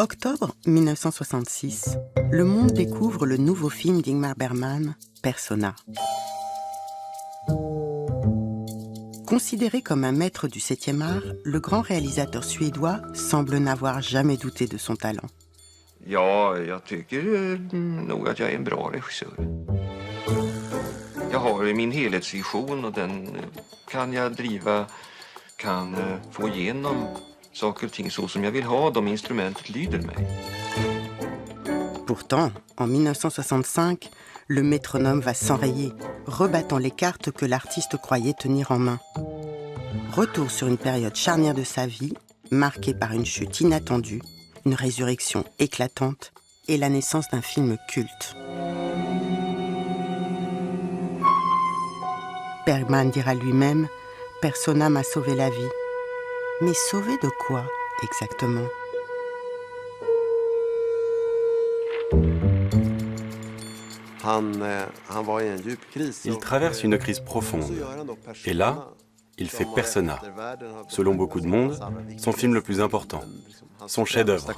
Octobre 1966, le monde découvre le nouveau film d'Ingmar Bergman, Persona. Considéré comme un maître du 7e art, le grand réalisateur suédois semble n'avoir jamais douté de son talent. Ja, jag tycker nog att jag är en bra regissör. Jag har min helhetsvision och den kan jag driva, kan få igenom saker och ting så som jag vill ha dem, instrumentet lyder mig. Pourtant, en 1965, le métronome va s'enrayer, rebattant les cartes que l'artiste croyait tenir en main. Retour sur une période charnière de sa vie, marquée par une chute inattendue, une résurrection éclatante et la naissance d'un film culte. Bergman dira lui-même « Persona m'a sauvé la vie ». Mais sauvé de quoi exactement ? Il traverse une crise profonde. Et là, il fait Persona. Selon beaucoup de monde, son film le plus important, son chef-d'œuvre.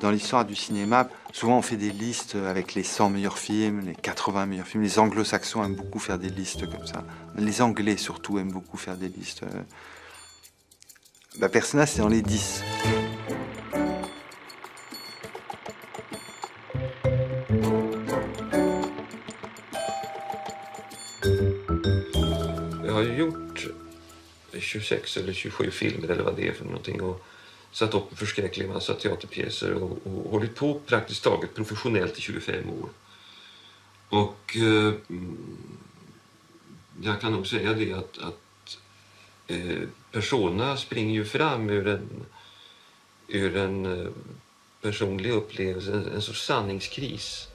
Dans l'histoire du cinéma, souvent on fait des listes avec les 100 meilleurs films, les 80 meilleurs films. Les anglo-saxons aiment beaucoup faire des listes comme ça. Les anglais surtout aiment beaucoup faire des listes. Persona, c'est dans les 10. Jag har gjort 26 eller 27 filmer eller vad det är för någonting och satt upp en förskräcklig massa teaterpjäser och hållit på praktiskt taget professionellt i 25 år. Och jag kan nog säga det att Persona springer ju fram ur en personlig upplevelse, en sorts sanningskris.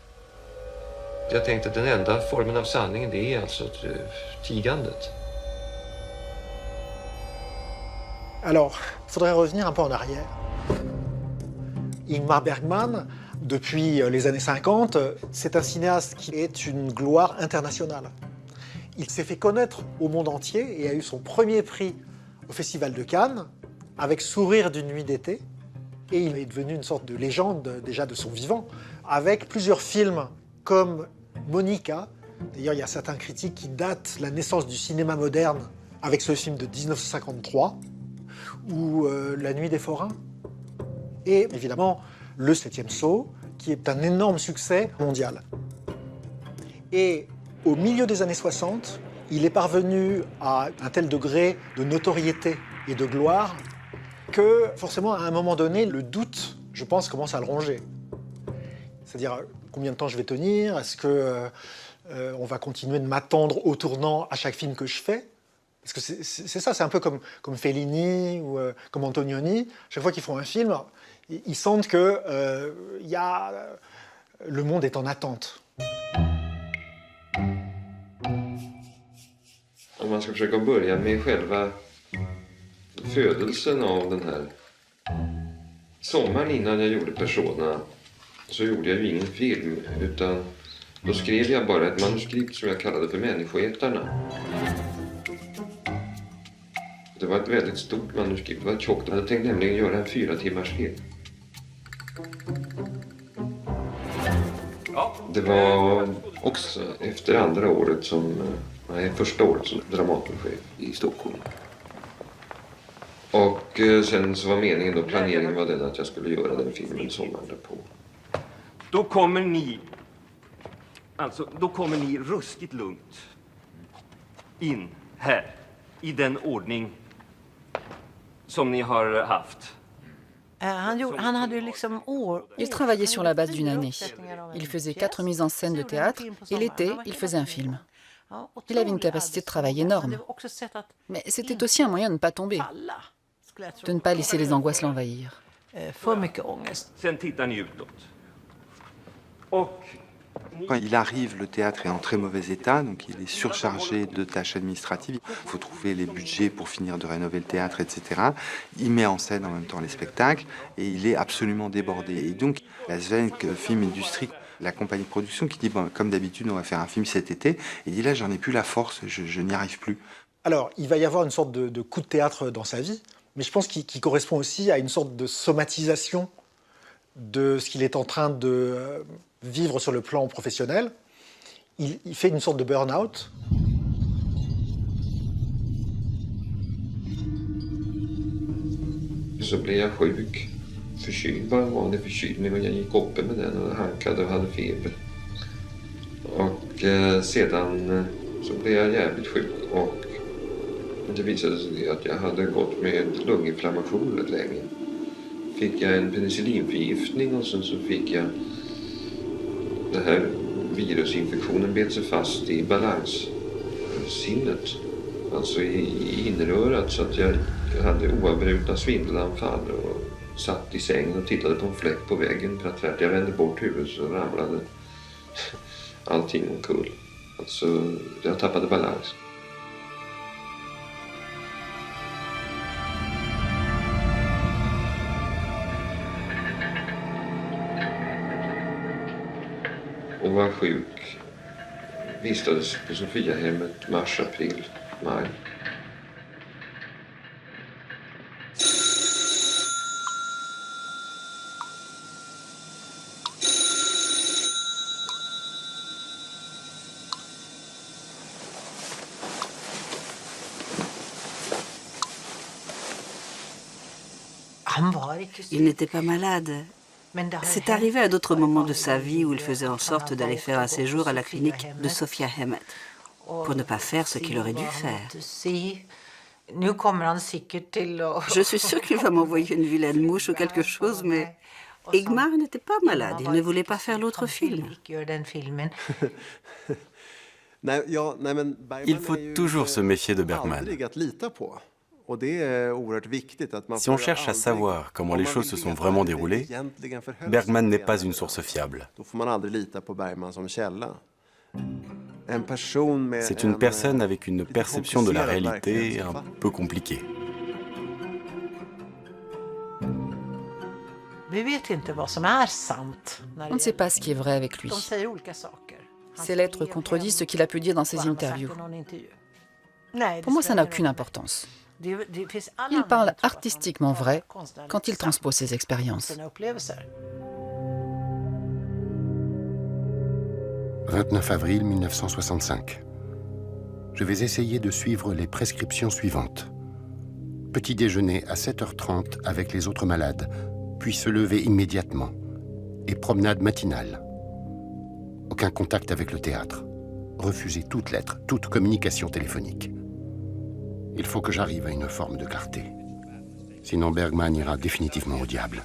Jag tänkte att den enda formen av sanningen det är alltså tigandet. Alors, il faudrait revenir un peu en arrière. Ingmar Bergman, depuis les années 50, c'est un cinéaste qui est une gloire internationale. Il s'est fait connaître au monde entier et a eu son premier prix au Festival de Cannes avec Sourire d'une nuit d'été. Et il est devenu une sorte de légende déjà de son vivant, avec plusieurs films comme Monica. D'ailleurs, il y a certains critiques qui datent la naissance du cinéma moderne avec ce film de 1953. Ou La Nuit des Forains, et évidemment Le Septième Saut, qui est un énorme succès mondial. Et au milieu des années 60, il est parvenu à un tel degré de notoriété et de gloire que forcément à un moment donné, le doute, je pense, commence à le ronger. C'est-à-dire combien de temps je vais tenir, est-ce que on va continuer de m'attendre au tournant à chaque film que je fais? Parce que c'est ça, c'est un peu comme Fellini ou comme Antonioni. Chaque fois qu'ils font un film, ils sentent que le monde est en attente. Om man ska försöka börja med själva födelsen av den här sommaren innan jag gjorde Persona så gjorde jag ju ingen film utan då skrev jag bara ett manuskript som jag kallade för Människoätarna. Det var ett väldigt stort manuskript, det var tjockt. Jag hade tänkt nämligen göra en 4 timmars film. Det var också efter andra året första året som Dramatenchef i Stockholm. Och sen så var meningen då, planeringen var den att jag skulle göra den filmen sommaren därpå. Då kommer ni ruskigt lugnt in här i den ordning som ni har haft. Il travaillait sur la base d'une année. Il faisait 4 mises en scène de théâtre et l'été, il faisait un film. Il avait une capacité de travail énorme. Mais c'était aussi un moyen de ne pas tomber, de ne pas laisser les angoisses l'envahir. Sen tittar ni utåt. Quand il arrive, le théâtre est en très mauvais état, donc il est surchargé de tâches administratives. Il faut trouver les budgets pour finir de rénover le théâtre, etc. Il met en scène en même temps les spectacles et il est absolument débordé. Et donc la Svensk Film Industri la compagnie de production qui dit, bon, comme d'habitude, on va faire un film cet été. Il dit, là, j'en ai plus la force, je n'y arrive plus. Alors, il va y avoir une sorte de coup de théâtre dans sa vie, mais je pense qu'il correspond aussi à une sorte de somatisation de ce qu'il est en train de vivre sur le plan professionnel. Il fait une sorte de burn-out. Så blev jag sjuk. Förkyld, bara en vanlig förkylning, och jag gick uppe med den och harklade och hade feber. Och sedan så blev jag jävligt sjuk, och det visade sig att jag hade gått med lunginflammation rätt länge. Fick jag en penicillinförgiftning, och sen så fick jag den här virusinfektionen bet sig fast i balanssinnet. Alltså i inrörat, så att jag hade oavbrutna svindelanfall och satt i sängen och tittade på en fläck på väggen för att jag vände bort huvudet så ramlade allting omkull. Alltså, jag tappade balans. Och var sjuk. Vistades på Sofiahemmet mars, april, maj. Il n'était pas malade. C'est arrivé à d'autres moments de sa vie où il faisait en sorte d'aller faire un séjour à la clinique de Sofiahemmet pour ne pas faire ce qu'il aurait dû faire. Je suis sûre qu'il va m'envoyer une vilaine mouche ou quelque chose, mais Ingmar n'était pas malade. Il ne voulait pas faire l'autre film. Il faut toujours se méfier de Bergman. Si on cherche à savoir comment les choses se sont vraiment déroulées, Bergman n'est pas une source fiable. C'est une personne avec une perception de la réalité un peu compliquée. On ne sait pas ce qui est vrai avec lui. Ses lettres contredisent ce qu'il a pu dire dans ses interviews. Pour moi, ça n'a aucune importance. Il parle artistiquement vrai quand il transpose ses expériences. 29 avril 1965. Je vais essayer de suivre les prescriptions suivantes. Petit déjeuner à 7h30 avec les autres malades, puis se lever immédiatement. Et promenade matinale. Aucun contact avec le théâtre. Refuser toute lettre, toute communication téléphonique. Il faut que j'arrive à une forme de clarté. Sinon Bergman ira définitivement au diable.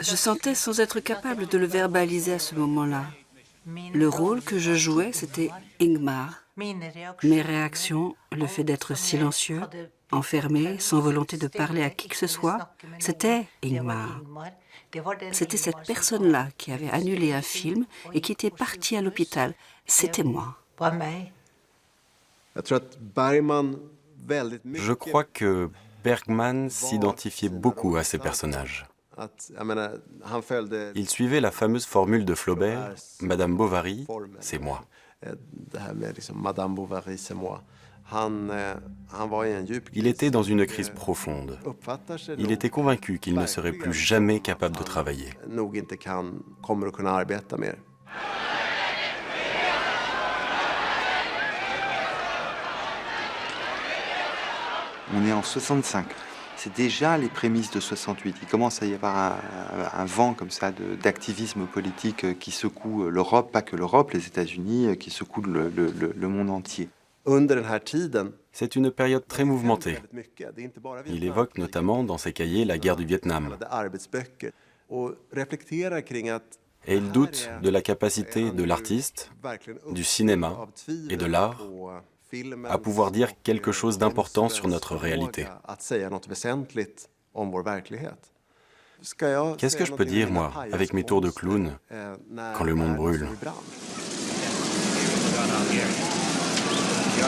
Je sentais sans être capable de le verbaliser à ce moment-là. Le rôle que je jouais, c'était Ingmar. Mes réactions, le fait d'être silencieux, enfermé, sans volonté de parler à qui que ce soit, c'était Ingmar. C'était cette personne-là qui avait annulé un film et qui était partie à l'hôpital. C'était moi. Je crois que Bergman s'identifiait beaucoup à ces personnages. Il suivait la fameuse formule de Flaubert, « Madame Bovary, c'est moi ». Il était dans une crise profonde. Il était convaincu qu'il ne serait plus jamais capable de travailler. On est en 65. C'est déjà les prémices de 68. Il commence à y avoir un vent comme ça d'activisme politique qui secoue l'Europe, pas que l'Europe, les États-Unis, qui secoue le monde entier. C'est une période très mouvementée. Il évoque notamment dans ses cahiers la guerre du Vietnam. Et il doute de la capacité de l'artiste, du cinéma et de l'art à pouvoir dire quelque chose d'important sur notre réalité. Qu'est-ce que je peux dire, moi, avec mes tours de clown, quand le monde brûle ?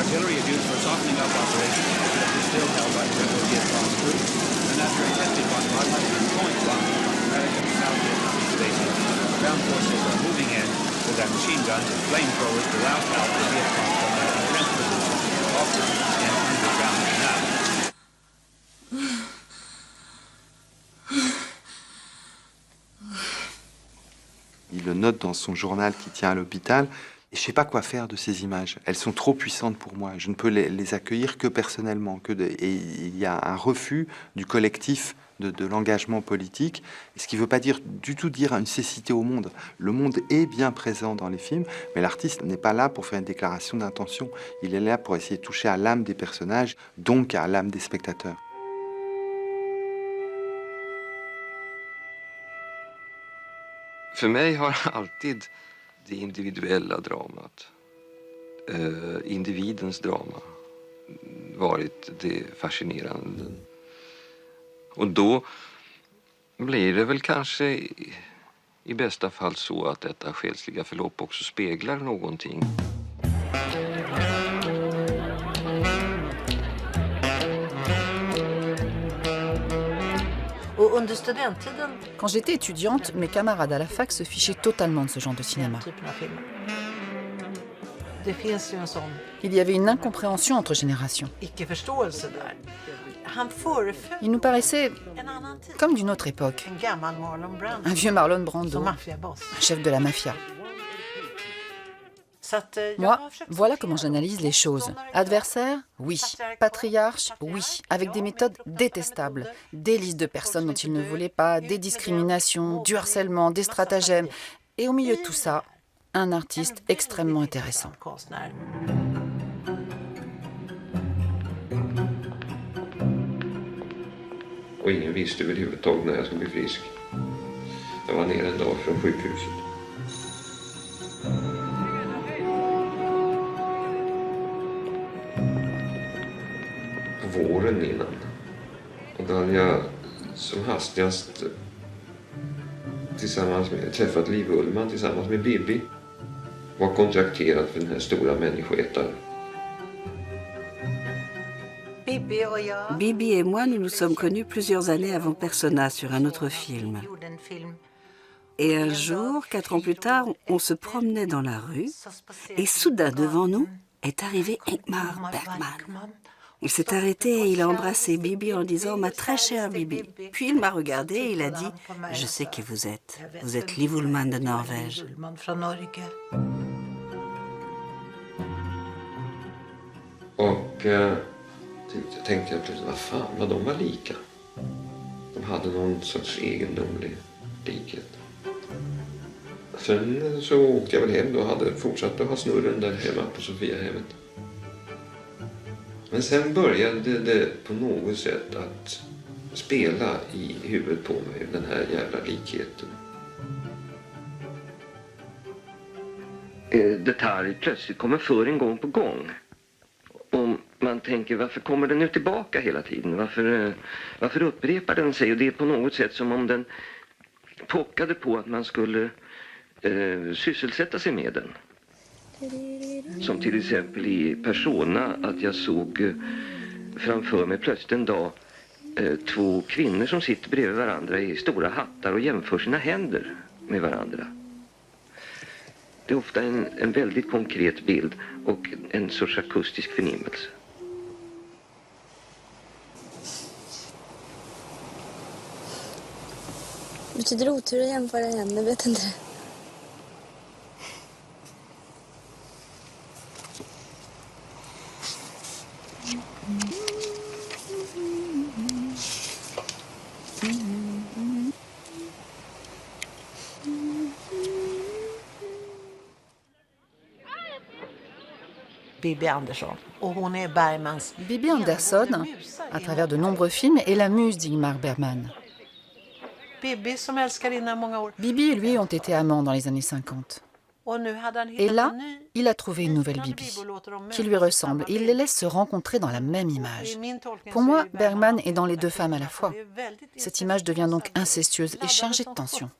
artillery is used for softening up operations, which is still held by several Vietcong troops. The naturally tested bombardment and point bombing on American and South Vietnamese bases. Ground forces are moving in with their machine guns and flamethrowers to rout out the Vietcong from their entrenched positions, often in underground canals. Il le note dans son journal qui tient à l'hôpital. Et je ne sais pas quoi faire de ces images. Elles sont trop puissantes pour moi. Je ne peux les accueillir que personnellement. Et il y a un refus du collectif de l'engagement politique. Ce qui ne veut pas du tout dire une cécité au monde. Le monde est bien présent dans les films, mais l'artiste n'est pas là pour faire une déclaration d'intention. Il est là pour essayer de toucher à l'âme des personnages, donc à l'âme des spectateurs. För mig har alltid det individuella dramat, individens drama, varit det fascinerande. Och då blir det väl kanske i bästa fall så att detta själsliga förlopp också speglar någonting. Quand j'étais étudiante, mes camarades à la fac se fichaient totalement de ce genre de cinéma. Il y avait une incompréhension entre générations. Il nous paraissait comme d'une autre époque. Un vieux Marlon Brando, un chef de la mafia. Moi, voilà comment j'analyse les choses. Adversaire, oui. Patriarche, oui. Avec des méthodes détestables. Des listes de personnes dont il ne voulait pas, des discriminations, du harcèlement, des stratagèmes. Et au milieu de tout ça, un artiste extrêmement intéressant. Och ingen visste överhuvudtaget när jag skulle bli frisk. Jag var nere en dag från sjukhuset. Våren innan. Och då hade jag som hastigast träffat Liv Ullmann tillsammans med Bibi. Var kontrakterad för den här stora människoätaren. Bibi et moi, nous nous sommes connus plusieurs années avant Persona sur un autre film. Et un jour, 4 ans plus tard, on se promenait dans la rue et soudain devant nous est arrivé Ingmar Bergman. Il s'est arrêté et il a embrassé Bibi en disant « Ma très chère Bibi ». Puis il m'a regardé et il a dit « Je sais qui vous êtes. Vous êtes Liv Ullmann de Norvège ». Och tänkte jag plötsligt, vad fan, vad de var lika. De hade någon sorts egendomlig likhet. Sen så åkte jag väl hem då och hade fortsatt att ha snurren där hemma på Sofiahemmet. Men sen började det på något sätt att spela i huvudet på mig, den här jävla likheten. Detalj plötsligt kommer för en gång på gång. Och man tänker, varför kommer den nu tillbaka hela tiden? Varför upprepar den sig? Och det är på något sätt som om den pockade på att man skulle sysselsätta sig med den. Som till exempel i Persona, att jag såg framför mig plötsligt en dag 2 kvinnor som sitter bredvid varandra i stora hattar och jämför sina händer med varandra. Det är ofta en väldigt konkret bild och en sorts akustisk förnimmelse. Betyder det otur att jämföra händer? Vet inte. Bibi Andersson, à travers de nombreux films, est la muse d'Ingmar Bergman. Bibi et lui ont été amants dans les années 50. Et là, il a trouvé une nouvelle Bibi, qui lui ressemble. Il les laisse se rencontrer dans la même image. Pour moi, Bergman est dans les 2 femmes à la fois. Cette image devient donc incestueuse et chargée de tension.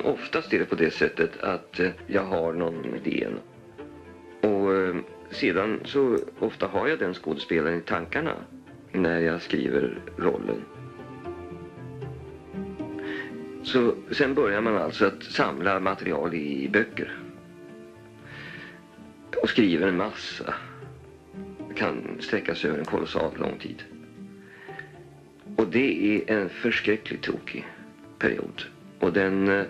oftast är det på det sättet att jag har någon idé. Och sedan så ofta har jag den skådespelaren i tankarna när jag skriver rollen. Så sen börjar man alltså att samla material i böcker. Och skriver en massa. Det kan sträcka sig över en kolossalt lång tid. Och det är en förskräckligt tråkig period. Och den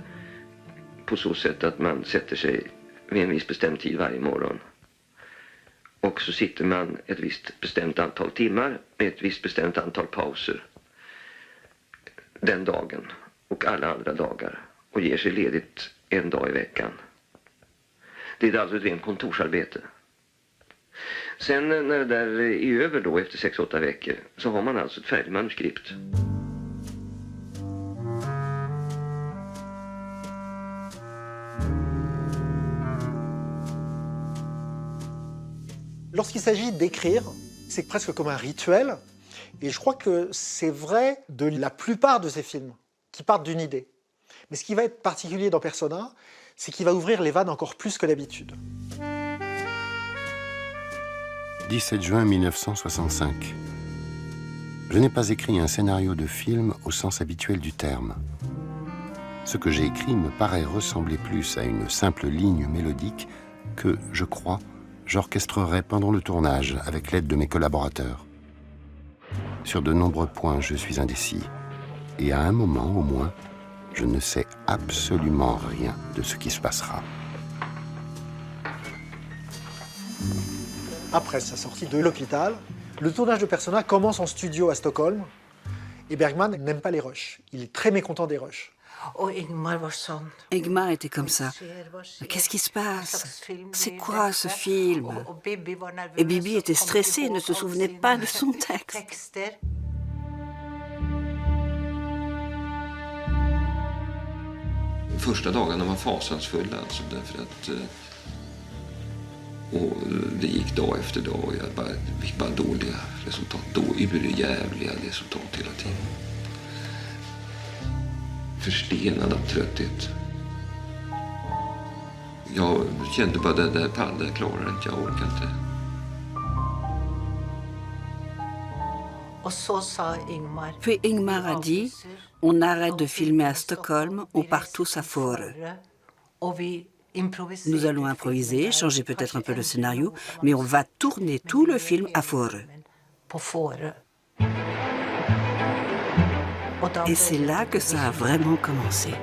på så sätt att man sätter sig vid en viss bestämd tid varje morgon. Och så sitter man ett visst bestämt antal timmar med ett visst bestämt antal pauser den dagen och alla andra dagar och ger sig ledigt en dag i veckan. Det är alltså ett rent kontorsarbete. Sen när det där är över då efter 6-8 veckor så har man alltså ett färdigt manuskript. Lorsqu'il s'agit d'écrire, c'est presque comme un rituel. Et je crois que c'est vrai de la plupart de ces films qui partent d'une idée. Mais ce qui va être particulier dans Persona, c'est qu'il va ouvrir les vannes encore plus que d'habitude. 17 juin 1965. Je n'ai pas écrit un scénario de film au sens habituel du terme. Ce que j'ai écrit me paraît ressembler plus à une simple ligne mélodique que, je crois, j'orchestrerai pendant le tournage avec l'aide de mes collaborateurs. Sur de nombreux points, je suis indécis. Et à un moment, au moins, je ne sais absolument rien de ce qui se passera. Après sa sortie de l'hôpital, le tournage de Persona commence en studio à Stockholm. Et Bergman n'aime pas les rushs. Il est très mécontent des rushs. Ingmar était comme ça. Qu'est-ce qui se passe? C'est quoi ce film? Et Bibi était stressée, ne se souvenait pas de son texte. Första dagarna var fasansfulla alltså därför att och det gick dag efter dag och jag fick bara dåliga resultat. Jävliga resultat hela tiden. Förstenad av trötthet. Jag kände bara det där pallen, jag klarar inte, jag orkar inte. Puis Ingmar a dit, on arrête de filmer à Stockholm, on part tous à Fårö. Nous allons improviser, changer peut-être un peu le scénario, mais on va tourner tout le film à Fårö. Et c'est là que ça a vraiment commencé.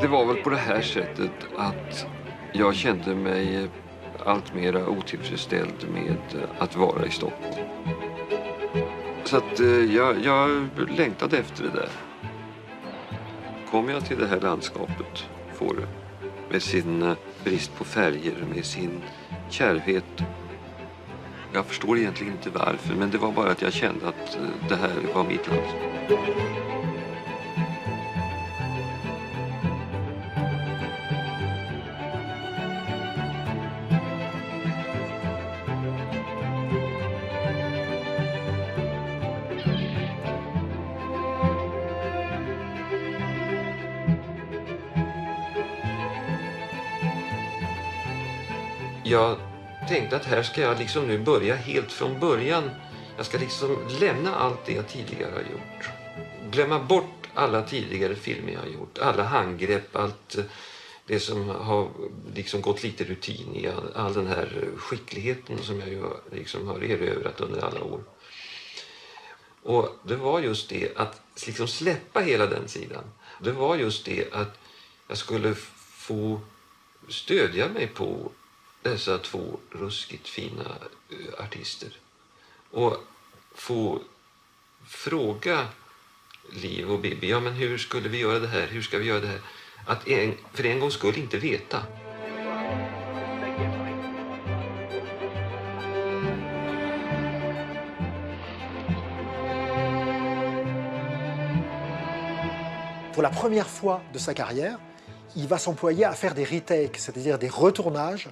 Det var väl på det här sättet att jag kände mig allt mer otillfredsställd med att vara i Stockholm. Så att jag längtade efter det där. Kom jag till det här landskapet, Fårö, med sin brist på färger, med sin kärvhet. Jag förstår egentligen inte varför, men det var bara att jag kände att det här var mitt land. Jag tänkte att här ska jag liksom nu börja helt från början. Jag ska liksom lämna allt det jag tidigare har gjort. Glömma bort alla tidigare filmer jag har gjort. Alla handgrepp, allt det som har liksom gått lite rutin i. All den här skickligheten som jag ju liksom har erövrat under alla år. Och det var just det att liksom släppa hela den sidan. Det var just det att jag skulle få stödja mig på dessa två ruskigt fina artister. Och få fråga Liv och Bibi, ja men hur skulle vi göra det här? Hur ska vi göra det här? Att för en gång skulle inte veta. Pour la première fois de sa carrière, il va s'employer à faire des retakes, c'est-à-dire des retournages.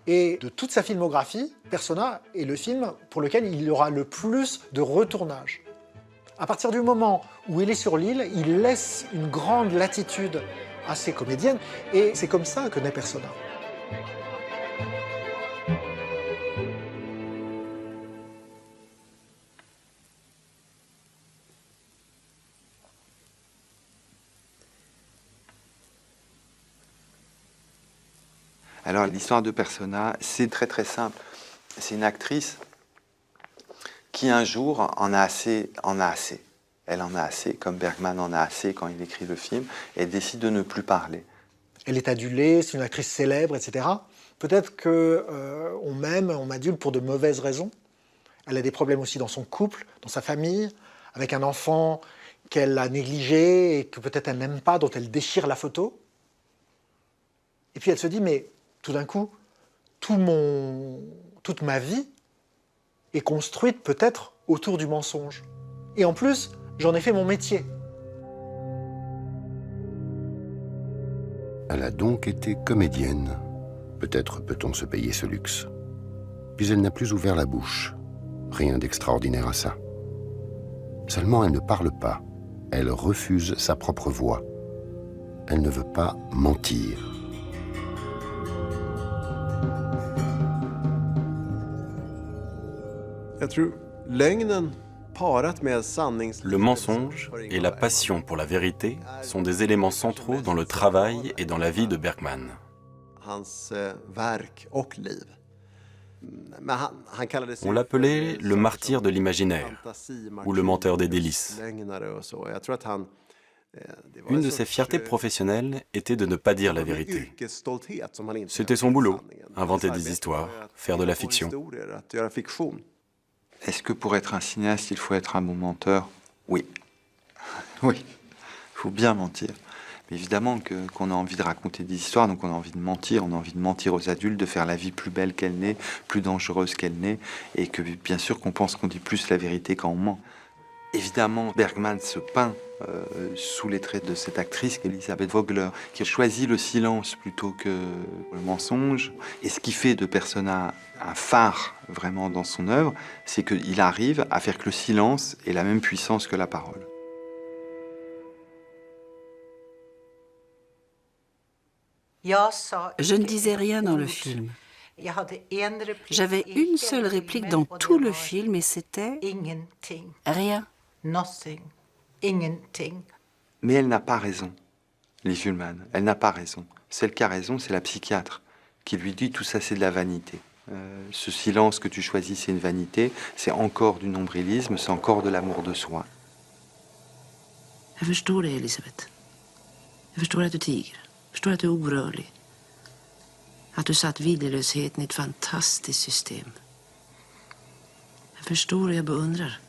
Et de toute sa filmographie, Persona est le film pour lequel il y aura le plus de retournages. À partir du moment où il est sur l'île, il laisse une grande latitude à ses comédiennes, et c'est comme ça que naît Persona. Alors l'histoire de Persona, c'est très très simple. C'est une actrice qui un jour en a assez. Elle en a assez, comme Bergman en a assez quand il écrit le film, et elle décide de ne plus parler. Elle est adulée, c'est une actrice célèbre, etc. Peut-être qu'on m'aime, on m'adule pour de mauvaises raisons. Elle a des problèmes aussi dans son couple, dans sa famille, avec un enfant qu'elle a négligé et que peut-être elle n'aime pas, dont elle déchire la photo. Et puis elle se dit, mais tout d'un coup, toute ma vie est construite peut-être autour du mensonge. Et en plus, j'en ai fait mon métier. Elle a donc été comédienne. Peut-être peut-on se payer ce luxe. Puis elle n'a plus ouvert la bouche. Rien d'extraordinaire à ça. Seulement, elle ne parle pas. Elle refuse sa propre voix. Elle ne veut pas mentir. Le mensonge et la passion pour la vérité sont des éléments centraux dans le travail et dans la vie de Bergman. On l'appelait le martyr de l'imaginaire ou le menteur des délices. Une de ses fiertés professionnelles était de ne pas dire la vérité. C'était son boulot, inventer des histoires, faire de la fiction. Est-ce que pour être un cinéaste, il faut être un bon menteur? Oui. Oui, il faut bien mentir. Mais évidemment qu'on a envie de raconter des histoires, donc on a envie de mentir. On a envie de mentir aux adultes, de faire la vie plus belle qu'elle n'est, plus dangereuse qu'elle n'est, et que bien sûr qu'on pense qu'on dit plus la vérité quand on ment. Évidemment, Bergman se peint sous les traits de cette actrice, Elisabeth Vogler, qui a choisi le silence plutôt que le mensonge. Et ce qui fait de Persona un phare vraiment dans son œuvre, c'est qu'il arrive à faire que le silence ait la même puissance que la parole. Je ne disais rien dans le film. J'avais une seule réplique dans tout le film et c'était « rien ». Mais elle n'a pas raison, Liv Ullmann. Elle n'a pas raison. Celle qui a raison, c'est la psychiatre qui lui dit tout ça, c'est de la vanité. Ce silence que tu choisis, c'est une vanité. C'est encore du nombrilisme, c'est encore de l'amour de soi. Jag förstår dig, Elisabeth. Jag förstår att du tiger. Jag förstår att du är orörlig. Att du satt viljelösheten i ett fantastiskt system. Jag förstår och jag beundrar.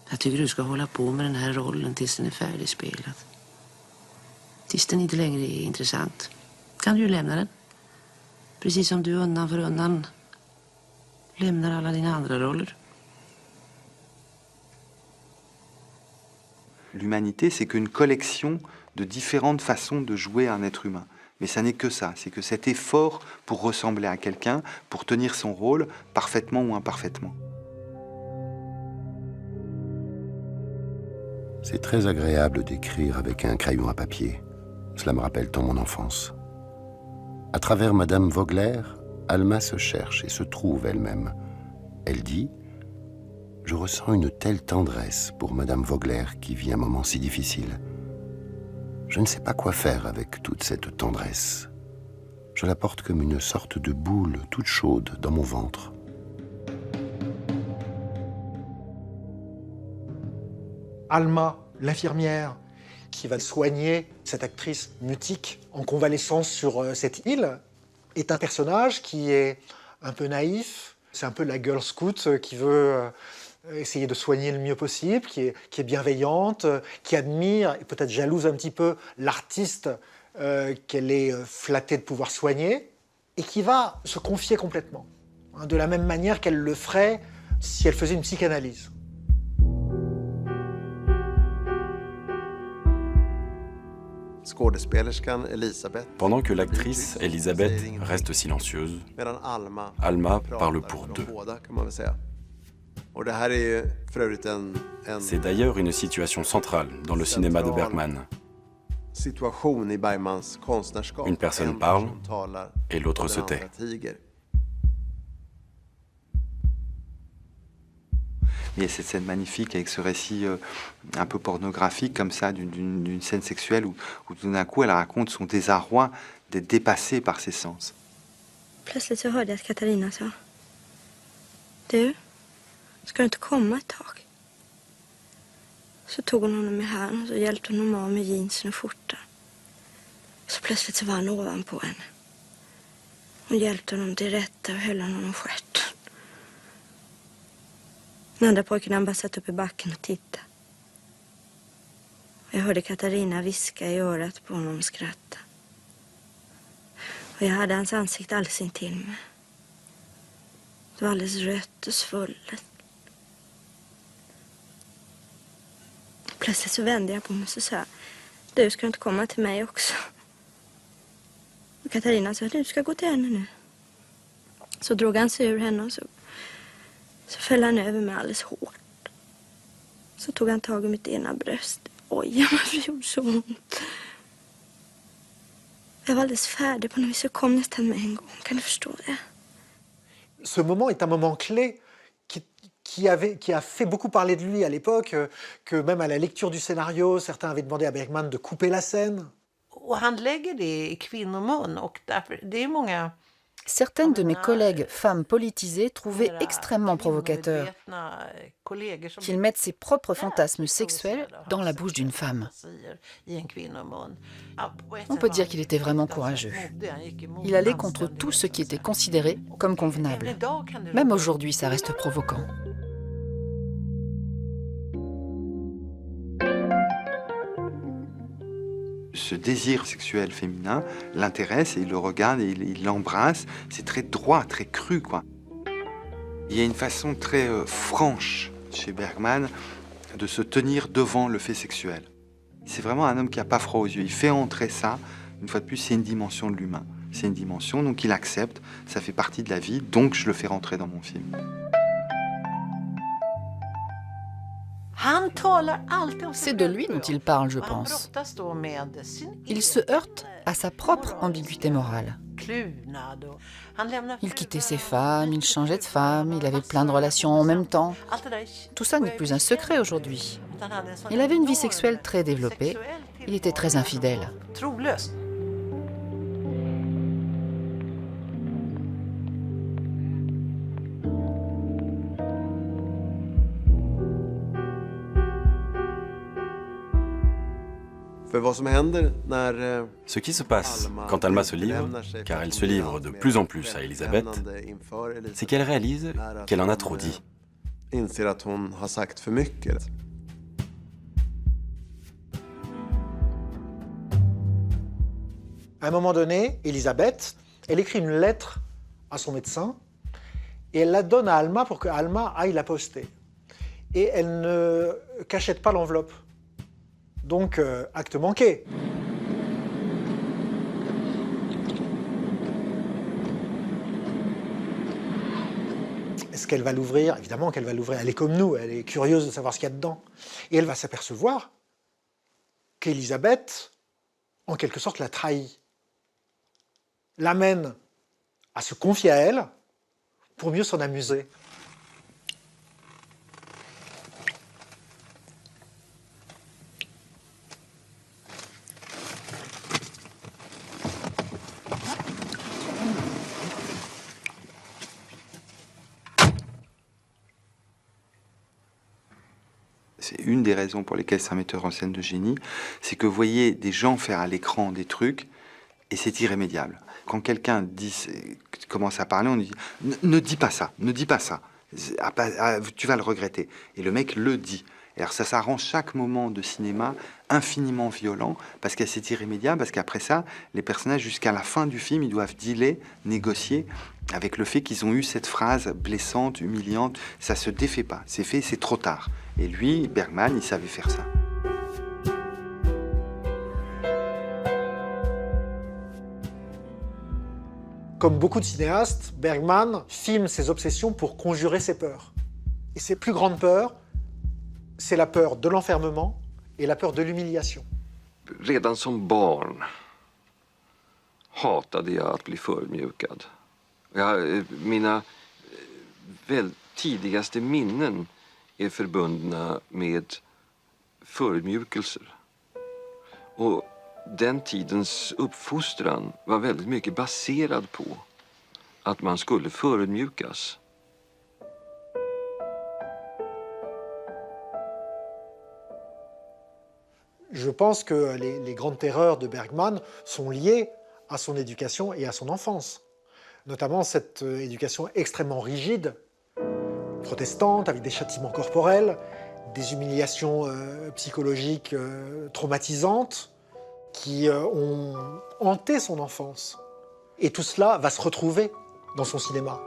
Jag tycker du ska hålla på med den här rollen tills den är färdigspelad. Tills den inte längre är intressant. Kan du ju lämna den. Precis som du undan för undan lämnar alla dina andra roller. L'humanité, c'est qu'une collection de différentes façons de jouer un être humain. Mais ça n'est que ça, c'est que cet effort pour ressembler à quelqu'un, pour tenir son rôle, parfaitement ou imparfaitement. C'est très agréable d'écrire avec un crayon à papier. Cela me rappelle tant mon enfance. À travers Madame Vogler, Alma se cherche et se trouve elle-même. Elle dit « Je ressens une telle tendresse pour Madame Vogler qui vit un moment si difficile. Je ne sais pas quoi faire avec toute cette tendresse. Je la porte comme une sorte de boule toute chaude dans mon ventre. » Alma, l'infirmière, qui va soigner cette actrice mutique en convalescence sur cette île, est un personnage qui est un peu naïf. C'est un peu la girl scout qui veut essayer de soigner le mieux possible, qui est bienveillante, qui admire et peut-être jalouse un petit peu l'artiste qu'elle est flattée de pouvoir soigner, et qui va se confier complètement, de la même manière qu'elle le ferait si elle faisait une psychanalyse. Pendant que l'actrice Elisabeth reste silencieuse, Alma parle pour deux. C'est d'ailleurs une situation centrale dans le cinéma de Bergman. Une personne parle et l'autre se tait. Il y a cette scène magnifique avec ce récit un peu pornographique comme ça d'une scène sexuelle où tout d'un coup elle raconte son désarroi d'être dépassée par ses sens. Plötsligt så hörde jag att Katarina sa: Du, ska du inte komma ett tag? Så tog hon honom i hand och så hjälpte hon honom av med jeansen och skjortan. Så plötsligt så var han ovanpå henne. Hon hjälpte honom till rätta och höll honom om stjärten. Den andra pojken han bara satt upp i backen och tittade. Jag hörde Katarina viska i örat på honom och skratta. Och jag hade hans ansikte alldeles intill mig. Det var alldeles rött och svullet. Plötsligt så vände jag på mig och så sa jag: Du, ska inte komma till mig också? Och Katarina sa: Du ska gå till henne nu. Så drog han sig ur henne och så föll han över mig alldeles hårt. Så tog han tag i mitt ena bröst. Oj, varför det gjorde så ont. Jag var alldeles färdig på något vis. Jag kom nästan med en gång. Kan du förstå det? Ce moment est un moment clé qui a fait beaucoup parler de lui à l'époque, que même à la lecture du scénario, certains avaient demandé à Bergman de couper la scène. Och han lägger det i kvinnomun och därför, det är många... Certaines de mes collègues femmes politisées trouvaient extrêmement provocateur qu'il mette ses propres fantasmes sexuels dans la bouche d'une femme. On peut dire qu'il était vraiment courageux. Il allait contre tout ce qui était considéré comme convenable. Même aujourd'hui, ça reste provoquant. Ce désir sexuel féminin l'intéresse et il le regarde et il l'embrasse. C'est très droit, très cru, quoi. Il y a une façon très franche chez Bergman de se tenir devant le fait sexuel. C'est vraiment un homme qui n'a pas froid aux yeux. Il fait entrer ça. Une fois de plus, c'est une dimension de l'humain. C'est une dimension, donc il accepte. Ça fait partie de la vie, donc je le fais rentrer dans mon film. C'est de lui dont il parle, je pense. Il se heurte à sa propre ambiguïté morale. Il quittait ses femmes, il changeait de femme, il avait plein de relations en même temps. Tout ça n'est plus un secret aujourd'hui. Il avait une vie sexuelle très développée, il était très infidèle. Ce qui se passe quand Alma se livre, car elle se livre de plus en plus à Elisabeth, c'est qu'elle réalise qu'elle en a trop dit. À un moment donné, Elisabeth, elle écrit une lettre à son médecin et elle la donne à Alma pour que Alma aille la poster. Et elle ne cachette pas l'enveloppe. Donc, acte manqué. Est-ce qu'elle va l'ouvrir? Évidemment qu'elle va l'ouvrir. Elle est comme nous, elle est curieuse de savoir ce qu'il y a dedans. Et elle va s'apercevoir qu'Elisabeth, en quelque sorte, la trahit. L'amène à se confier à elle pour mieux s'en amuser. C'est une des raisons pour lesquelles c'est un metteur en scène de génie, c'est que vous voyez des gens faire à l'écran des trucs et c'est irrémédiable. Quand quelqu'un commence à parler, on lui dit « Ne dis pas ça, ne dis pas ça, tu vas le regretter ». Et le mec le dit. Et alors ça rend chaque moment de cinéma infiniment violent parce que c'est irrémédiable, parce qu'après ça, les personnages jusqu'à la fin du film, ils doivent dealer, négocier avec le fait qu'ils ont eu cette phrase blessante, humiliante. Ça se défait pas, c'est fait, c'est trop tard. Et lui, Bergman, il savait faire ça. Comme beaucoup de cinéastes, Bergman filme ses obsessions pour conjurer ses peurs. Et ses plus grandes peurs, c'est la peur de l'enfermement et la peur de l'humiliation. Redan som barn hatade jag att bli förödmjukad. Mina tidigaste minnen är förbundna med förödmjukelser. Och den tidens uppfostran var väldigt mycket baserad på att man skulle förödmjukas. Je pense que les grandes terreurs de Bergman sont liées à son éducation et à son enfance. Notamment cette éducation extrêmement rigide, protestante, avec des châtiments corporels, des humiliations psychologiques traumatisantes qui ont hanté son enfance. Et tout cela va se retrouver dans son cinéma.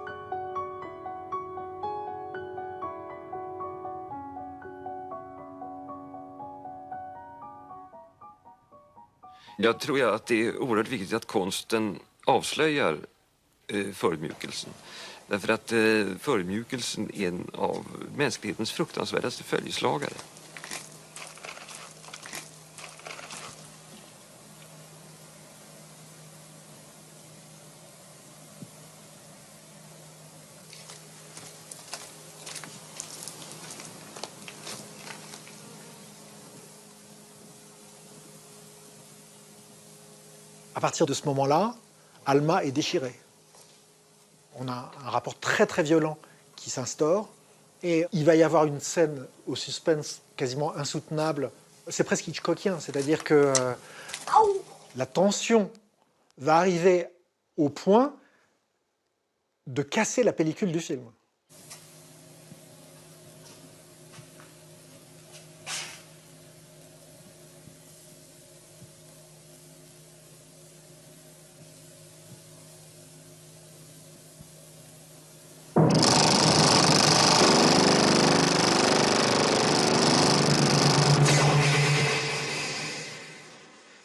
Jag tror att det är oerhört viktigt att konsten avslöjar förödmjukelsen. Därför att förödmjukelsen är en av mänsklighetens fruktansvärdaste följeslagare. À partir de ce moment-là, Alma est déchirée. On a un rapport très très violent qui s'instaure et il va y avoir une scène au suspense quasiment insoutenable. C'est presque Hitchcockien, c'est-à-dire que la tension va arriver au point de casser la pellicule du film.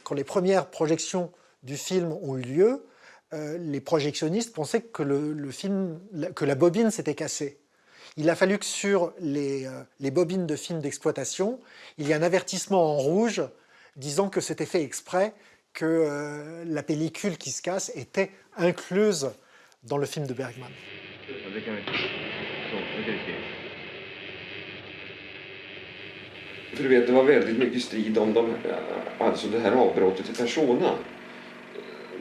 Quand les premières projections du film ont eu lieu, les projectionnistes pensaient que la bobine s'était cassée. Il a fallu que sur les bobines de films d'exploitation, il y ait un avertissement en rouge disant que c'était fait exprès, que la pellicule qui se casse était incluse dans le film de Bergman. För du vet, det var väldigt mycket strid om alltså det här avbrottet i Persona.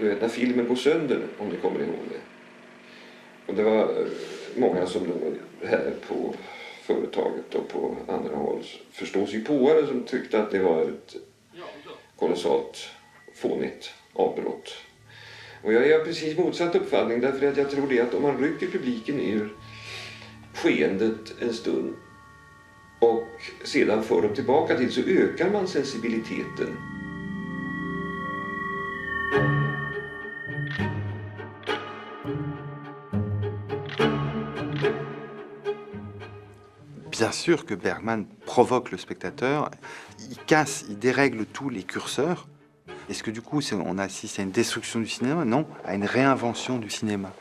Du vet, när filmen går sönder, om du kommer ihåg det. Och det var många som här på företaget och på andra håll förståsigpåare som tyckte att det var ett kolossalt fånigt avbrott. Och jag är precis motsatt uppfattning därför att jag tror det att om man rycker publiken ur skeendet en stund och sedan för dem tillbaka till så ökar man sensibiliteten. Bien sûr que Bergman provoque le spectateur, il casse, il dérègle tous les curseurs. Est-ce que du coup on assiste à une destruction du cinéma? Non, à une réinvention du cinéma.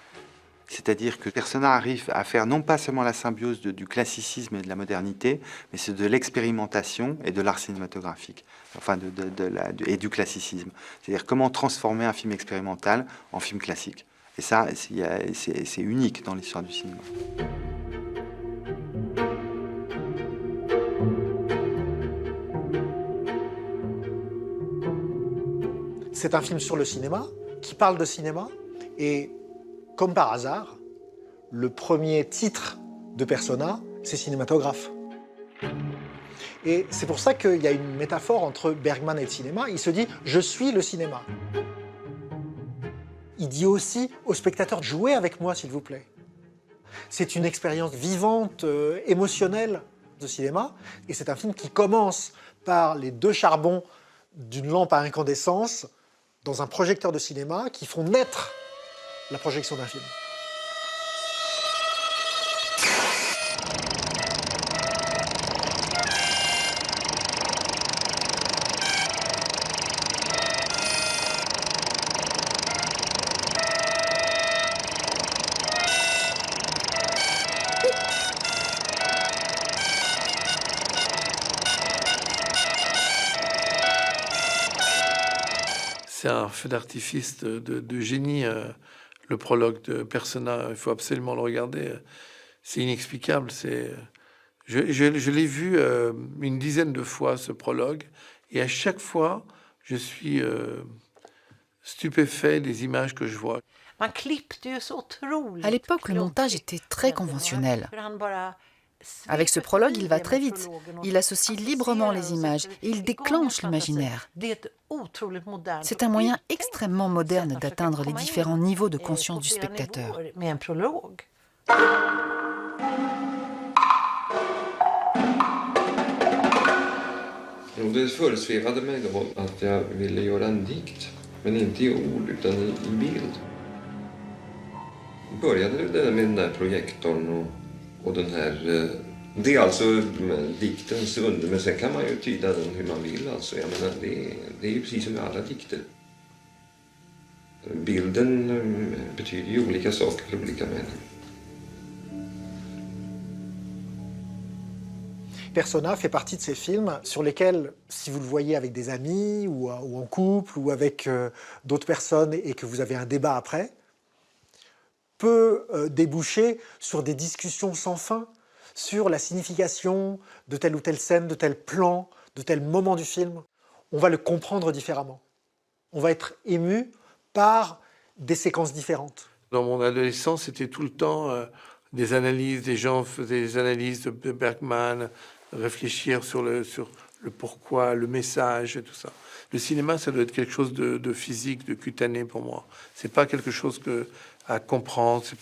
C'est-à-dire que Persona arrive à faire non pas seulement la symbiose du classicisme et de la modernité, mais c'est de l'expérimentation et de l'art cinématographique, enfin et du classicisme. C'est-à-dire comment transformer un film expérimental en film classique. Et ça, c'est unique dans l'histoire du cinéma. C'est un film sur le cinéma, qui parle de cinéma, et comme par hasard, le premier titre de Persona, c'est cinématographe. Et c'est pour ça qu'il y a une métaphore entre Bergman et le cinéma. Il se dit « je suis le cinéma ». Il dit aussi au spectateur « jouez avec moi, s'il vous plaît ». C'est une expérience vivante, émotionnelle de cinéma, et c'est un film qui commence par les deux charbons d'une lampe à incandescence dans un projecteur de cinéma qui font naître la projection d'un film. C'est un feu d'artifice de génie, le prologue de Persona. Il faut absolument le regarder. C'est inexplicable. Je l'ai vu une dizaine de fois, ce prologue, et à chaque fois, je suis stupéfait des images que je vois. À l'époque, le montage était très conventionnel. Avec ce prologue, il va très vite. Il associe librement les images et il déclenche l'imaginaire. C'est un moyen extrêmement moderne d'atteindre les différents niveaux de conscience du spectateur. Jo, det föresvävade mig då att jag ville göra en dikt, men inte i ord utan i bild. Började det med den där projektorn och den här... Det är alltså diktens under, men sen kan man ju tyda den hur man vill. Alltså. Jag menar, det är ju precis som med alla dikter. Bilden betyder ju olika saker för olika människor. Persona fait partie de ces films sur lesquels, si vous le voyez avec des amis ou en couple ou avec d'autres personnes et que vous avez un débat après, peut déboucher sur des discussions sans fin sur la signification de telle ou telle scène, de tel plan, de tel moment du film. On va le comprendre différemment. On va être ému par des séquences différentes. Dans mon adolescence, c'était tout le temps des analyses, des gens faisaient des analyses de Bergman, réfléchir sur le pourquoi, le message et tout ça. Le cinéma, ça doit être quelque chose de physique, de cutané pour moi. C'est pas quelque chose à comprendre, c'est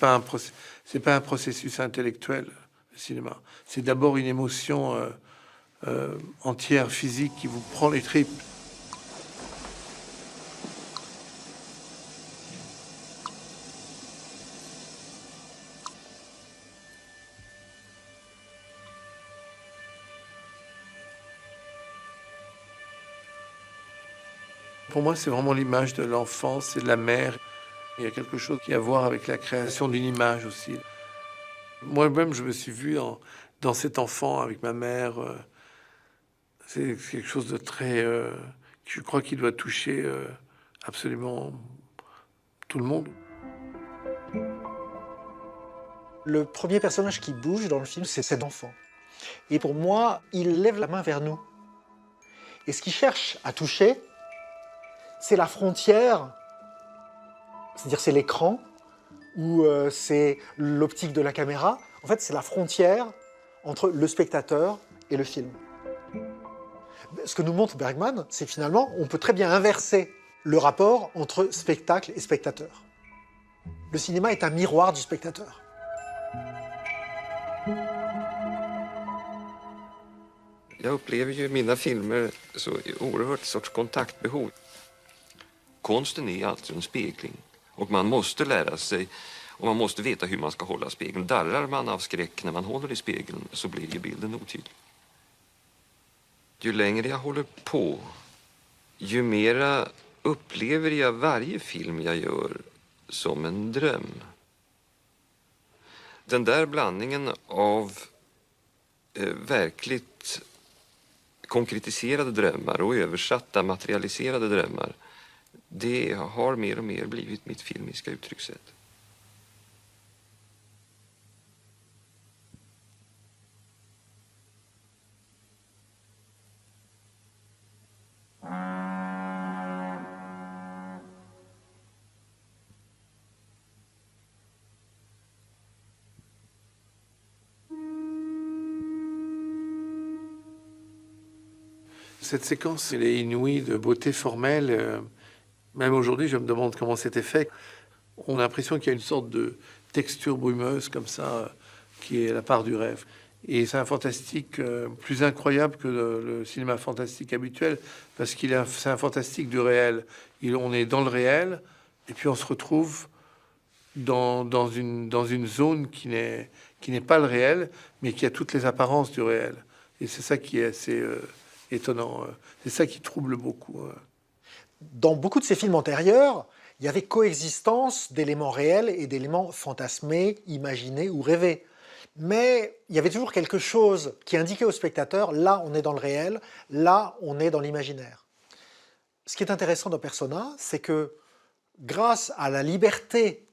pas un processus intellectuel, le cinéma. C'est d'abord une émotion entière, physique, qui vous prend les tripes. Pour moi, c'est vraiment l'image de l'enfance et de la mère. Il y a quelque chose qui a à voir avec la création d'une image aussi. Moi-même, je me suis vu dans cet enfant avec ma mère. C'est quelque chose de très... je crois qu'il doit toucher absolument tout le monde. Le premier personnage qui bouge dans le film, c'est cet enfant. Et pour moi, il lève la main vers nous. Et ce qu'il cherche à toucher, c'est la frontière, c'est-à-dire c'est l'écran, ou c'est l'optique de la caméra. En fait, c'est la frontière entre le spectateur et le film. Ce que nous montre Bergman, c'est que finalement, on peut très bien inverser le rapport entre spectacle et spectateur. Le cinéma est un miroir du spectateur. Jag upplever ju mina filmer så oerhört sorts kontaktbehov. Konsten är alltså en spegling och man måste lära sig och man måste veta hur man ska hålla spegeln. Darrar man av skräck när man håller i spegeln så blir ju bilden otydlig. Ju längre jag håller på, ju mera upplever jag varje film jag gör som en dröm. Den där blandningen av verkligt konkretiserade drömmar och översatta materialiserade drömmar, det har mer och mer blivit mitt filmiska uttryckssätt. Cette séquence, elle est inouïe de beauté formelle. Même aujourd'hui, je me demande comment c'était fait. On a l'impression qu'il y a une sorte de texture brumeuse comme ça, qui est la part du rêve. Et c'est un fantastique plus incroyable que le cinéma fantastique habituel, parce c'est un fantastique du réel. On est dans le réel, et puis on se retrouve dans une zone qui n'est pas le réel, mais qui a toutes les apparences du réel. Et c'est ça qui est assez étonnant. C'est ça qui trouble beaucoup. Dans beaucoup de ces films antérieurs, il y avait coexistence d'éléments réels et d'éléments fantasmés, imaginés ou rêvés. Mais il y avait toujours quelque chose qui indiquait au spectateur, là on est dans le réel, là on est dans l'imaginaire. Ce qui est intéressant dans Persona, c'est que grâce à la liberté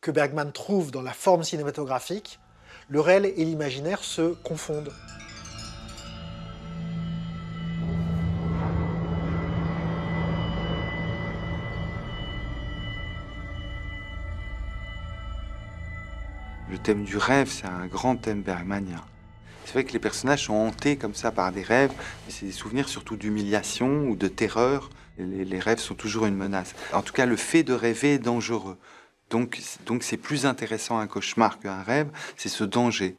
que Bergman trouve dans la forme cinématographique, le réel et l'imaginaire se confondent. Le thème du rêve, c'est un grand thème bergmanien. C'est vrai que les personnages sont hantés comme ça par des rêves, mais c'est des souvenirs surtout d'humiliation ou de terreur. Les rêves sont toujours une menace. En tout cas, le fait de rêver est dangereux. Donc c'est plus intéressant un cauchemar qu'un rêve, c'est ce danger.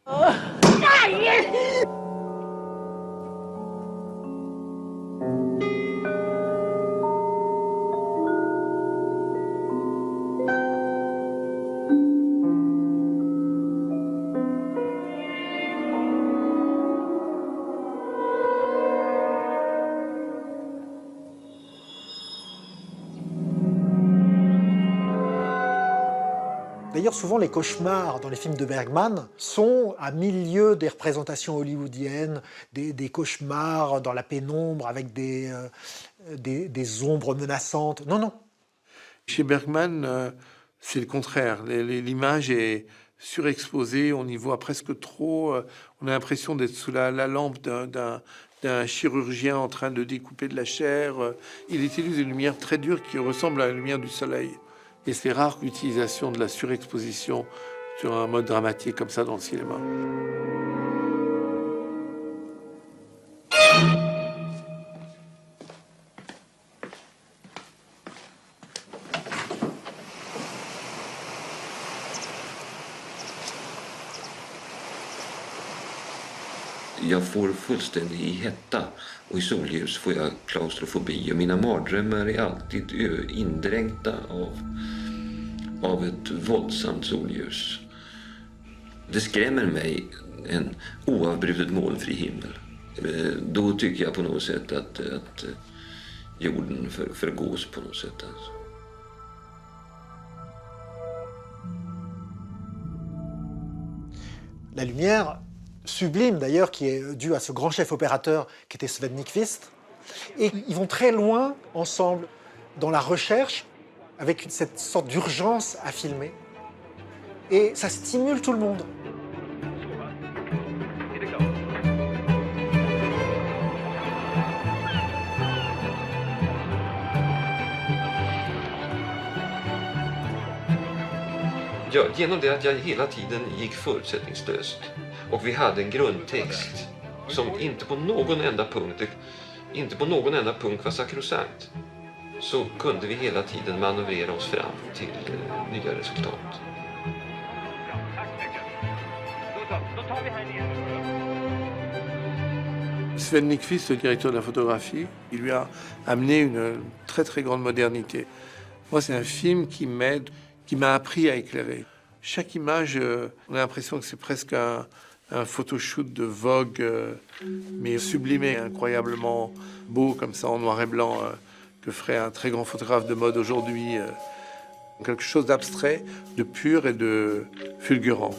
D'ailleurs, souvent, les cauchemars dans les films de Bergman sont à milieu des représentations hollywoodiennes, des cauchemars dans la pénombre avec des ombres menaçantes. Non, non. Chez Bergman, c'est le contraire. L'image est surexposée, on y voit presque trop. On a l'impression d'être sous la lampe d'un chirurgien en train de découper de la chair. Il utilise une lumière très dure qui ressemble à la lumière du soleil. Et c'est rare l'utilisation de la surexposition sur un mode dramatique comme ça dans le cinéma. Jag får fullständig hetta och i solljus får jag klaustrofobi och mina mardrömmar är alltid indränkta av ett våldsamt solljus. Det skrämmer mig en oavbrutet molnfri himmel. Då tycker jag på något sätt att jorden förgås på något sätt. Alltså. La lumière sublime d'ailleurs, qui est due à ce grand chef opérateur qui était Sven Nykvist. Et ils vont très loin ensemble dans la recherche, avec cette sorte d'urgence à filmer. Et ça stimule tout le monde. Ja, genom det att jag hela tiden gick förutsättningslöst och vi hade en grundtext som inte på någon enda punkt var sakrosankt, så kunde vi hela tiden manövrera oss fram till nya resultat. Sven Nykvist, le directeur de la photographie, il lui a amené une très très grande modernité. Moi, c'est un film qui m'a appris à éclairer. Chaque image, on a l'impression que c'est presque un photoshoot de Vogue, mais sublimé, incroyablement beau, comme ça, en noir et blanc, que ferait un très grand photographe de mode aujourd'hui. Quelque chose d'abstrait, de pur et de fulgurant.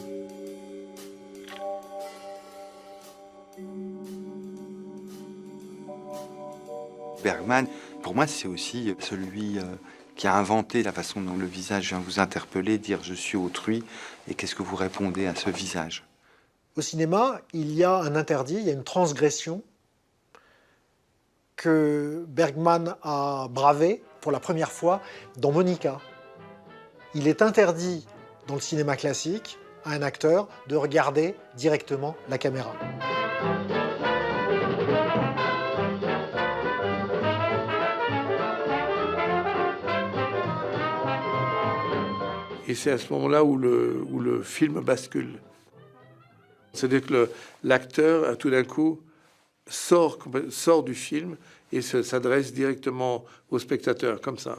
Bergman, pour moi, c'est aussi celui qui a inventé la façon dont le visage vient vous interpeller, dire « je suis autrui » et qu'est-ce que vous répondez à ce visage. Au cinéma, il y a un interdit, il y a une transgression que Bergman a bravé pour la première fois dans Monica. Il est interdit dans le cinéma classique à un acteur de regarder directement la caméra. Et c'est à ce moment-là où le film bascule. C'est-à-dire que l'acteur, tout d'un coup, sort du film et s'adresse directement au spectateur, comme ça.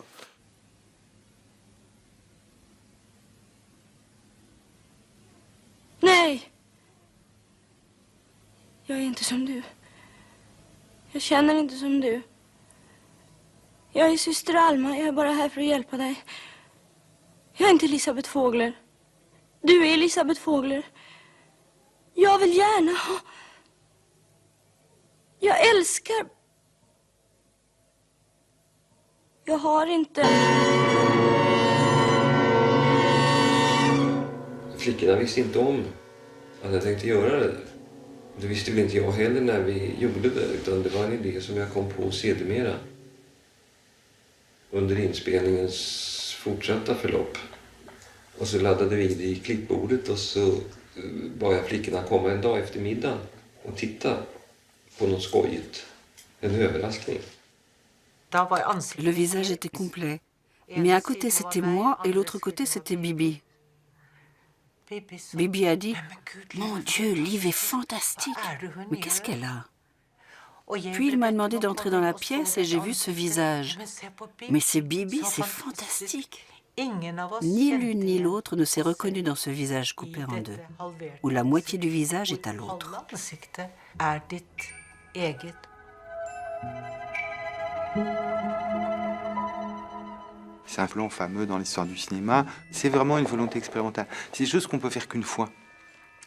Nej! Jag är inte som du. Jag känner inte som du. Jag är syster Alma, jag är bara här för att hjälpa dig. Jag är inte Elisabeth Fågler. Du är Elisabeth Fågler. Jag vill gärna ha... Jag älskar... Jag har inte. Flickorna visste inte om att jag tänkte göra det. Det visste väl inte jag heller när vi gjorde det, utan det var en idé som jag kom på sedermera under inspelningens fortsatta förlopp. Och så laddade vi det i klippbordet och så bad jag flickorna komma en dag efter middagen och titta på något skojigt, en överraskning. Le visage était complet, mais un côté c'était moi et l'autre côté c'était Bibi. Bibi a dit « Mon Dieu, Liv est fantastique. Mais qu'est-ce qu'elle a ?» Puis il m'a demandé d'entrer dans la pièce et j'ai vu ce visage. Mais c'est Bibi, c'est fantastique. Ni l'une ni l'autre ne s'est reconnue dans ce visage coupé en deux, où la moitié du visage est à l'autre. C'est un plan fameux dans l'histoire du cinéma. C'est vraiment une volonté expérimentale. C'est des choses qu'on peut faire qu'une fois.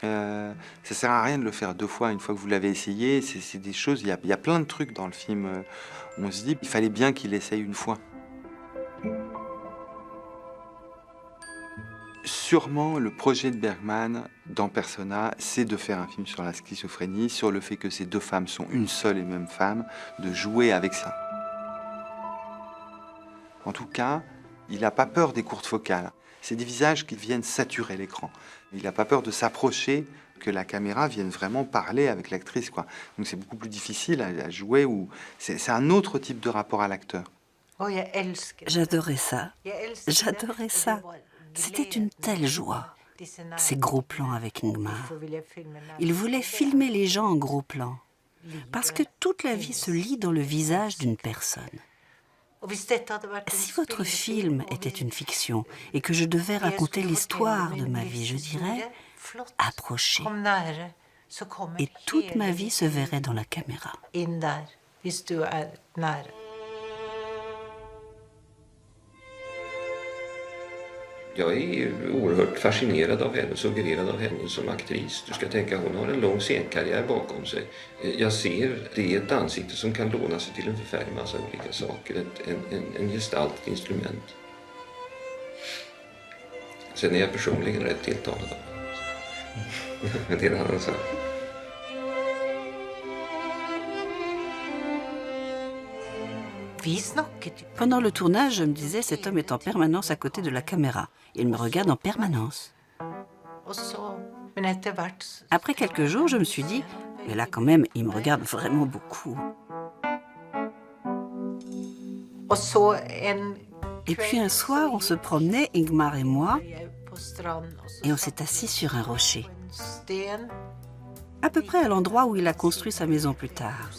Ça sert à rien de le faire deux fois. Une fois que vous l'avez essayé, c'est des choses. Il y a plein de trucs dans le film. On se dit, il fallait bien qu'il essaye une fois. Sûrement, le projet de Bergman dans Persona, c'est de faire un film sur la schizophrénie, sur le fait que ces deux femmes sont une seule et même femme, de jouer avec ça. En tout cas, il n'a pas peur des courtes focales. C'est des visages qui viennent saturer l'écran. Il n'a pas peur de s'approcher, que la caméra vienne vraiment parler avec l'actrice, quoi. Donc c'est beaucoup plus difficile à jouer. C'est un autre type de rapport à l'acteur. J'adorais ça. J'adorais ça. C'était une telle joie, ces gros plans avec Ingmar. Il voulait filmer les gens en gros plans, parce que toute la vie se lit dans le visage d'une personne. Si votre film était une fiction et que je devais raconter l'histoire de ma vie, je dirais « approchez ». Et toute ma vie se verrait dans la caméra. Jag är oerhört fascinerad av henne, suggererad av henne som aktris. Du ska tänka, hon har en lång scenkarriär bakom sig. Jag ser det är ett ansikte som kan låna sig till en förfärlig massa olika saker. En gestalt, ett instrument. Sen är jag personligen rätt tilltalad av henne. Men det är en annan sak. Pendant le tournage, je me disais, cet homme est en permanence à côté de la caméra. Il me regarde en permanence. Après quelques jours, je me suis dit, mais là quand même, il me regarde vraiment beaucoup. Et puis un soir, on se promenait, Ingmar et moi, et on s'est assis sur un rocher. À peu près à l'endroit où il a construit sa maison plus tard.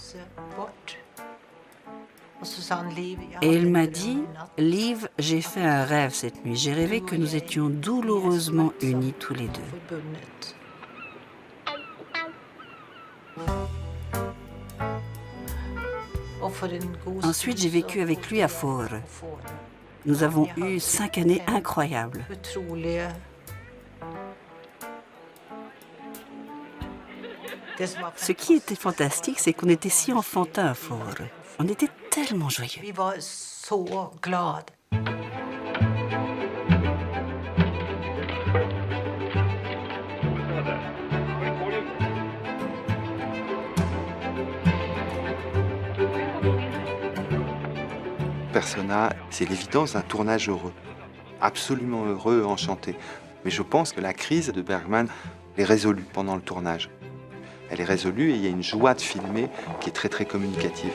Et il m'a dit, Liv, j'ai fait un rêve cette nuit. J'ai rêvé que nous étions douloureusement unis tous les deux. Ensuite, j'ai vécu avec lui à Fårö. Nous avons eu 5 années incroyables. Ce qui était fantastique, c'est qu'on était si enfantins à Fårö. On était tellement joyeux. Persona, c'est l'évidence d'un tournage heureux. Absolument heureux, enchanté. Mais je pense que la crise de Bergman est résolue pendant le tournage. Elle est résolue et il y a une joie de filmer qui est très très communicative.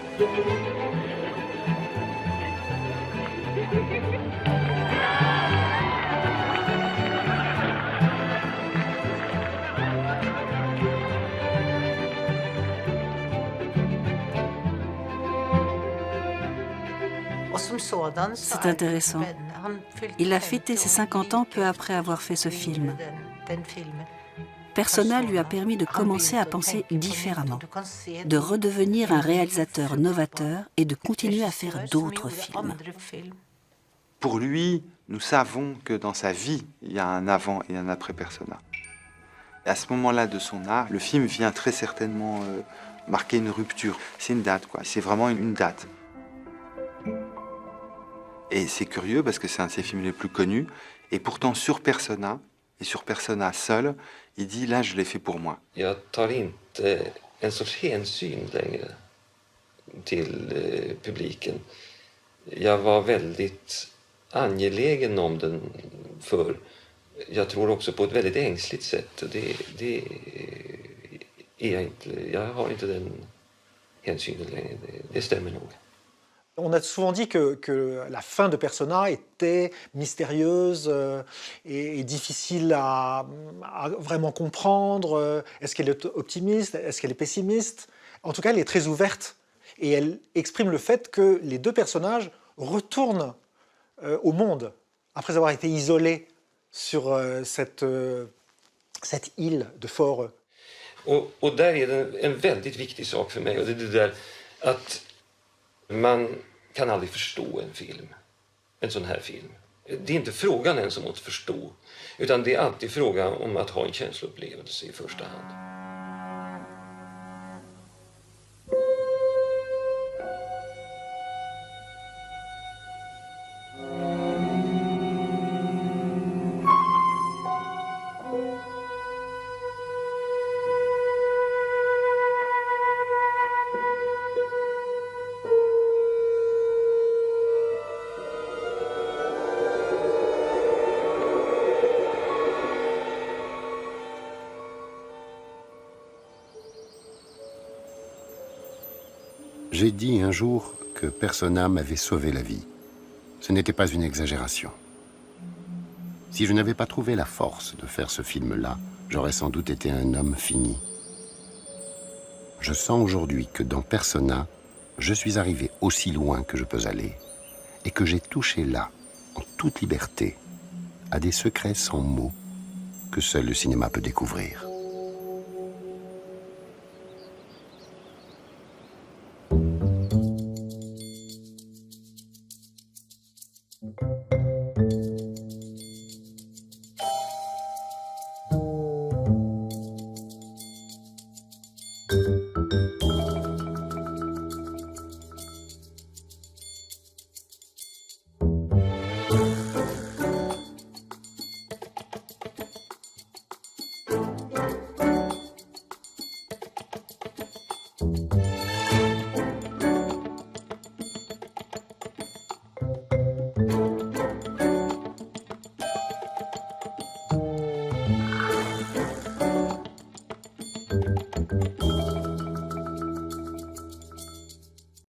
C'est intéressant. Il a fêté ses 50 ans peu après avoir fait ce film. Persona lui a permis de commencer à penser différemment, de redevenir un réalisateur novateur et de continuer à faire d'autres films. Pour lui, nous savons que dans sa vie, il y a un avant et un après Persona. Et à ce moment-là de son art, le film vient très certainement marquer une rupture. C'est une date, quoi. C'est vraiment une date. Et c'est curieux parce que c'est un de ses films les plus connus. Et pourtant, sur Persona, et sur Persona seul, il dit là, je l'ai fait pour moi. Jag tar inte en sorts hänsyn längre till publiken. Jag var väldigt angelägen om den för jag tror också på ett väldigt ängsligt sätt. Det är jag inte. Jag har inte den hänsynen längre. Det stämmer nog. On a souvent dit que la fin de Persona était mystérieuse et difficile à vraiment comprendre. Est-ce qu'elle est optimiste? Est-ce qu'elle est pessimiste? En tout cas, elle est très ouverte et elle exprime le fait que les deux personnages retournent au monde après avoir été isolés sur cette île de Fårö. Och där är det en väldigt viktig sak för mig och det är det där att man kan aldrig förstå en film, en sån här film. Det är inte frågan ens om att förstå, utan det är alltid frågan om att ha en känsloupplevelse i första hand. J'ai dit un jour que Persona m'avait sauvé la vie. Ce n'était pas une exagération. Si je n'avais pas trouvé la force de faire ce film-là, j'aurais sans doute été un homme fini. Je sens aujourd'hui que dans Persona, je suis arrivé aussi loin que je peux aller et que j'ai touché là, en toute liberté, à des secrets sans mots que seul le cinéma peut découvrir.